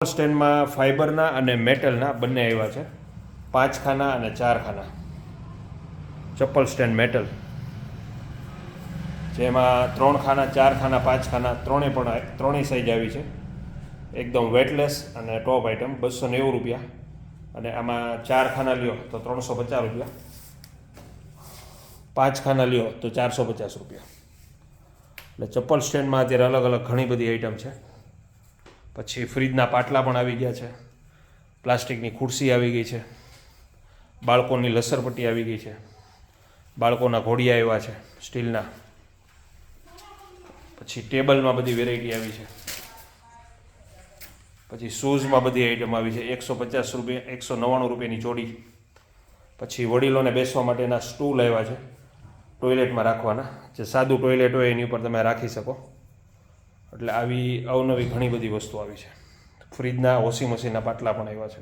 સ્ટેન્ડમાં ફાઇબરના અને મેટલના બંને આવ્યા છે, 5 ખાના અને 4 ખાના ચપ્પલ સ્ટેન્ડ મેટલ, જેમાં 3 ખાના, 4 ખાના, 5 ખાના ત્રણેય સાઈઝ આવી છે. એકદમ વેટલેસ અને ટોપ આઇટમ, 290 રૂપિયા. અને આમાં 4 ખાના લ્યો તો 350 રૂપિયા, 5 ખાના લ્યો તો 450 રૂપિયા. એટલે ચપ્પલ સ્ટેન્ડમાં અત્યારે અલગ અલગ ઘણી બધી આઈટમ છે. પછી ફ્રીજના પાટલા પણ આવી ગયા છે, પ્લાસ્ટિકની ખુરશી આવી ગઈ છે, બાળકોની લસરપટ્ટી આવી ગઈ છે, બાળકોના ઘોડિયા આવ્યા છે સ્ટીલના. પછી ટેબલમાં બધી વેરાયટી આવી છે. પછી શૂઝમાં બધી આઈટમ આવી છે, 150 રૂપિયા, 199 રૂપિયાની જોડી. પછી વડીલોને બેસવા માટેના સ્ટૂલ આવ્યા છે, ટોયલેટમાં રાખવાના, જે સાદું ટોયલેટ હોય એની ઉપર તમે રાખી શકો. એટલે આવી અવનવી ઘણી બધી વસ્તુ આવી છે. ફ્રીજના, વોશિંગ મશીનના પાટલા પણ આવ્યા છે.